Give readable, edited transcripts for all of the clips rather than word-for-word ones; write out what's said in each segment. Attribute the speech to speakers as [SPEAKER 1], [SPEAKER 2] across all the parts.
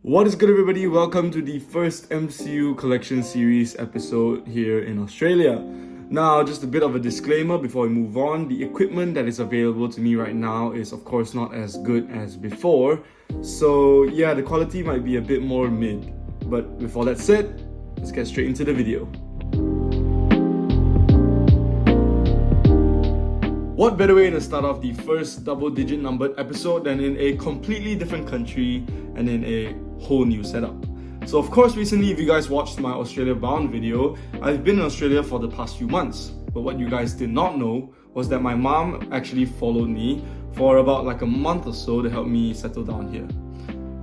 [SPEAKER 1] What is good, everybody? Welcome to the first MCU collection series episode here in Australia. Now, just a bit of a disclaimer before we move on. The equipment that is available to me right now is of course not as good as before. So yeah, the quality might be a bit more mid. But with all that said, let's get straight into the video. What better way to start off the first double-digit numbered episode than in a completely different country and in a whole new setup. So of course, recently, if you guys watched my Australia bound video, I've been in Australia for the past few months. But what you guys did not know was that my mom actually followed me for about like a month or so to help me settle down here.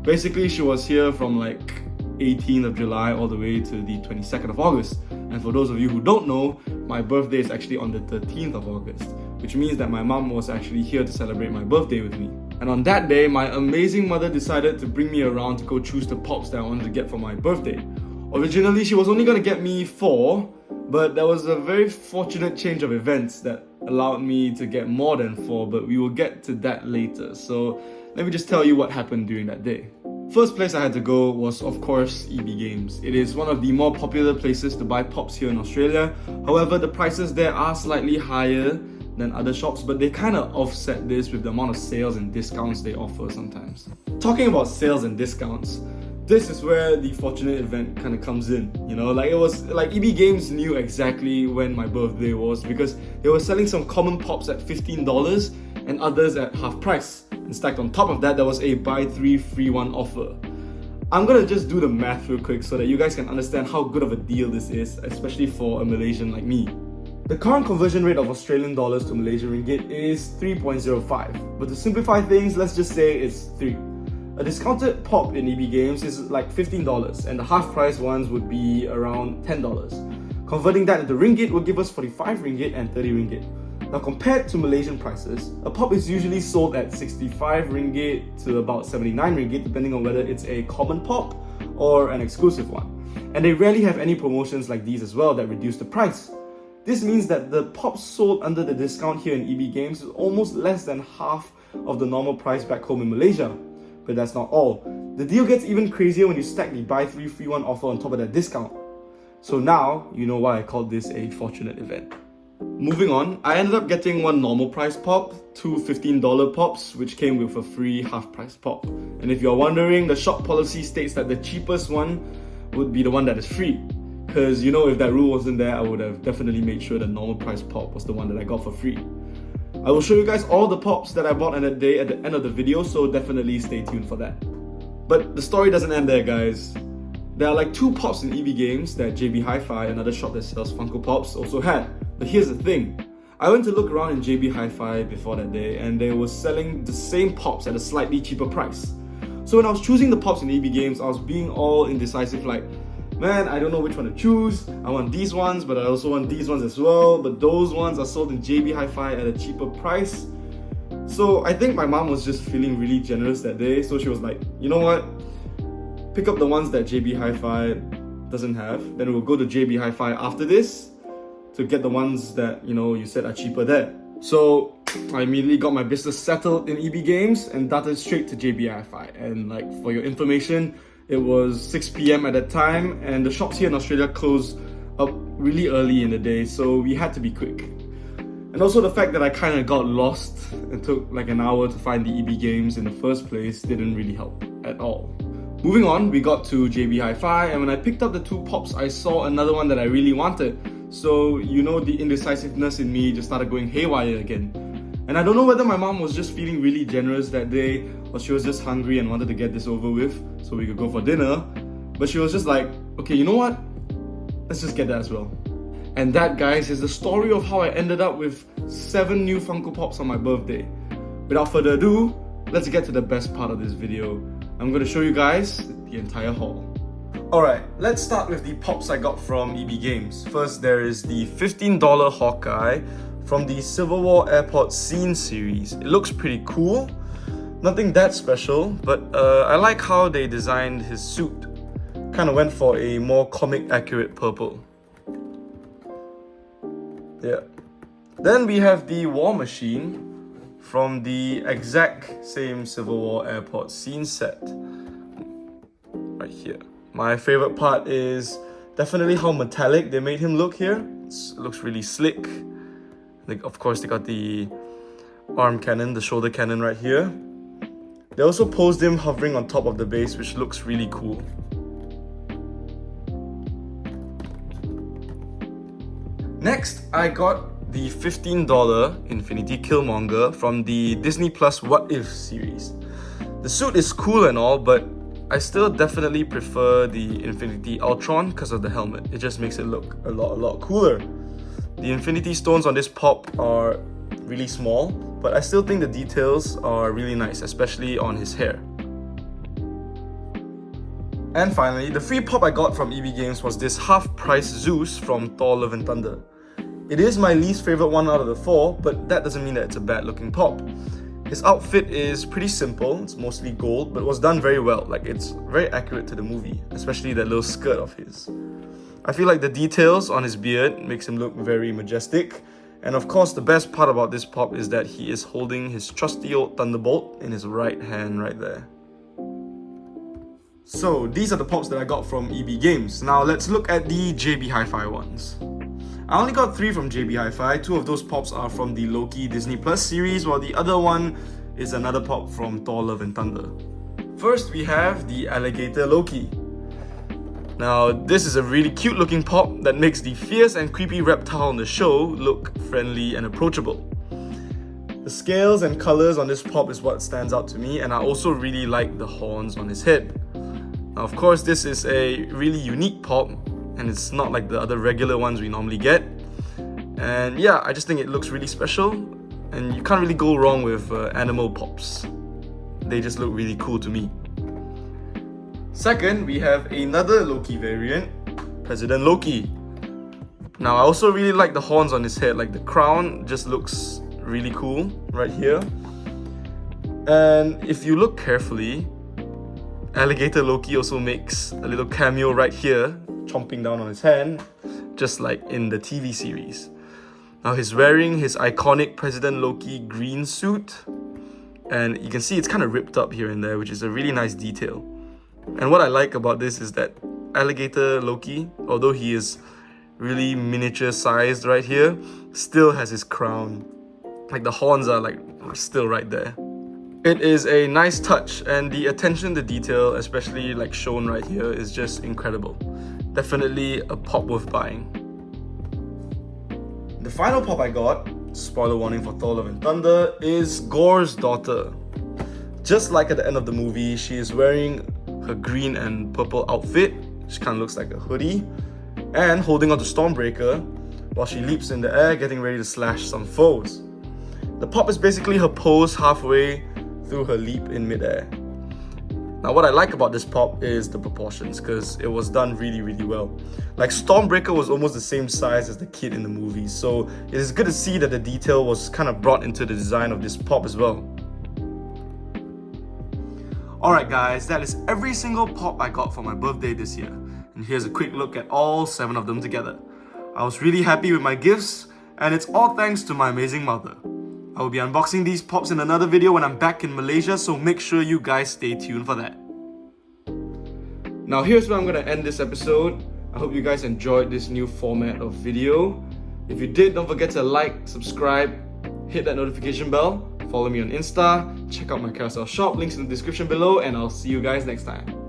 [SPEAKER 1] Basically, she was here from like 18th of July all the way to the 22nd of August. And for those of you who don't know, my birthday is actually on the 13th of August, which means that my mom was actually here to celebrate my birthday with me. And on that day, my amazing mother decided to bring me around to go choose the pops that I wanted to get for my birthday. Originally, she was only going to get me 4, but there was a very fortunate change of events that allowed me to get more than 4, but we will get to that later. So let me just tell you what happened during that day. First place I had to go was, of course, EB Games. It is one of the more popular places to buy pops here in Australia. However, the prices there are slightly higher than other shops, but they kind of offset this with the amount of sales and discounts they offer sometimes. Talking about sales and discounts, this is where the fortunate event kind of comes in. You know, like it was like EB Games knew exactly when my birthday was because they were selling some common pops at $15 and others at half price. And stacked on top of that, there was a buy 3 free 1 offer. I'm gonna just do the math real quick so that you guys can understand how good of a deal this is, especially for a Malaysian like me. The current conversion rate of Australian dollars to Malaysian ringgit is 3.05, but to simplify things, let's just say it's 3. A discounted pop in EB Games is like $15, and the half-price ones would be around $10. Converting that into ringgit would give us 45 ringgit and 30 ringgit. Now, compared to Malaysian prices, a pop is usually sold at 65 ringgit to about 79 ringgit, depending on whether it's a common pop or an exclusive one. And they rarely have any promotions like these as well that reduce the price. This means that the pops sold under the discount here in EB Games is almost less than half of the normal price back home in Malaysia. But that's not all. The deal gets even crazier when you stack the buy 3 free 1 offer on top of that discount. So now, you know why I called this a fortunate event. Moving on, I ended up getting 1 normal price pop, 2 $15 pops, which came with a free half price pop. And if you're wondering, the shop policy states that the cheapest one would be the one that is free. Because, you know, if that rule wasn't there, I would have definitely made sure the normal price pop was the one that I got for free. I will show you guys all the pops that I bought on that day at the end of the video, so definitely stay tuned for that. But the story doesn't end there, guys. There are like 2 pops in EB Games that JB Hi-Fi, another shop that sells Funko Pops, also had. But here's the thing. I went to look around in JB Hi-Fi before that day, and they were selling the same pops at a slightly cheaper price. So when I was choosing the pops in EB Games, I was being all indecisive, like, man, I don't know which one to choose. I want these ones, but I also want these ones as well. But those ones are sold in JB Hi-Fi at a cheaper price. So I think my mom was just feeling really generous that day. So she was like, you know what? Pick up the ones that JB Hi-Fi doesn't have. Then we'll go to JB Hi-Fi after this to get the ones that, you know, you said are cheaper there. So I immediately got my business settled in EB Games and darted straight to JB Hi-Fi. And like, for your information, it was 6 p.m. at that time, and the shops here in Australia closed up really early in the day, so we had to be quick. And also the fact that I kind of got lost and took like an hour to find the EB Games in the first place didn't really help at all. Moving on, we got to JB Hi-Fi, and when I picked up the 2 pops, I saw another one that I really wanted. So, you know, the indecisiveness in me just started going haywire again. And I don't know whether my mom was just feeling really generous that day or she was just hungry and wanted to get this over with so we could go for dinner. But she was just like, okay, you know what? Let's just get that as well. And that, guys, is the story of how I ended up with 7 new Funko Pops on my birthday. Without further ado, let's get to the best part of this video. I'm going to show you guys the entire haul. Alright, let's start with the pops I got from EB Games. First, there is the $15 Hawkeye from the Civil War Airport Scene series. It looks pretty cool. Nothing that special, but I like how they designed his suit. Kind of went for a more comic accurate purple. Yeah. Then we have the War Machine from the exact same Civil War Airport Scene set. here. My favorite part is definitely how metallic they made him look here. It looks really slick. Of course, they got the arm cannon, the shoulder cannon right here. They also posed him hovering on top of the base, which looks really cool. Next, I got the $15 Infinity Killmonger from the Disney Plus What If series. The suit is cool and all, but I still definitely prefer the Infinity Ultron because of the helmet. It just makes it look a lot cooler. The Infinity Stones on this pop are really small, but I still think the details are really nice, especially on his hair. And finally, the free pop I got from EB Games was this half-price Zeus from Thor Love and Thunder. It is my least favorite one out of the four, but that doesn't mean that it's a bad looking pop. His outfit is pretty simple, it's mostly gold, but it was done very well. It's very accurate to the movie, especially that little skirt of his. I feel like the details on his beard makes him look very majestic. And of course, the best part about this pop is that he is holding his trusty old Thunderbolt in his right hand right there. So these are the pops that I got from EB Games. Now let's look at the JB Hi-Fi ones. I only got 3 from JB Hi-Fi. 2 of those pops are from the Loki Disney Plus series, while the other one is another pop from Thor Love and Thunder. First, we have the Alligator Loki. Now, this is a really cute looking pop that makes the fierce and creepy reptile on the show look friendly and approachable. The scales and colors on this pop is what stands out to me, and I also really like the horns on his head. Now, of course, this is a really unique pop, and it's not like the other regular ones we normally get. And yeah, I just think it looks really special, and you can't really go wrong with animal pops. They just look really cool to me. Second, we have another Loki variant, President Loki. Now, I also really like the horns on his head, the crown just looks really cool right here. And if you look carefully, Alligator Loki also makes a little cameo right here, chomping down on his hand, just like in the TV series. Now, he's wearing his iconic President Loki green suit, and you can see it's kind of ripped up here and there, which is a really nice detail. And what I like about this is that Alligator Loki, although he is really miniature sized right here, still has his crown. The horns are still right there. It is a nice touch, and the attention to detail, especially shown right here, is just incredible. Definitely a pop worth buying. The final pop I got, spoiler warning for Thor Love and Thunder, is Gore's daughter. Just like at the end of the movie, she is wearing her green and purple outfit, which kind of looks like a hoodie, and holding onto Stormbreaker while she leaps in the air, getting ready to slash some foes. The pop is basically her pose halfway through her leap in midair. Now, what I like about this pop is the proportions, because it was done really well. Stormbreaker was almost the same size as the kid in the movie, so it is good to see that the detail was kind of brought into the design of this pop as well. Alright guys, that is every single pop I got for my birthday this year. And here's a quick look at all 7 of them together. I was really happy with my gifts, and it's all thanks to my amazing mother. I will be unboxing these pops in another video when I'm back in Malaysia, so make sure you guys stay tuned for that. Now here's where I'm going to end this episode. I hope you guys enjoyed this new format of video. If you did, don't forget to like, subscribe, hit that notification bell, follow me on Insta, check out my carousel shop, links in the description below, and I'll see you guys next time.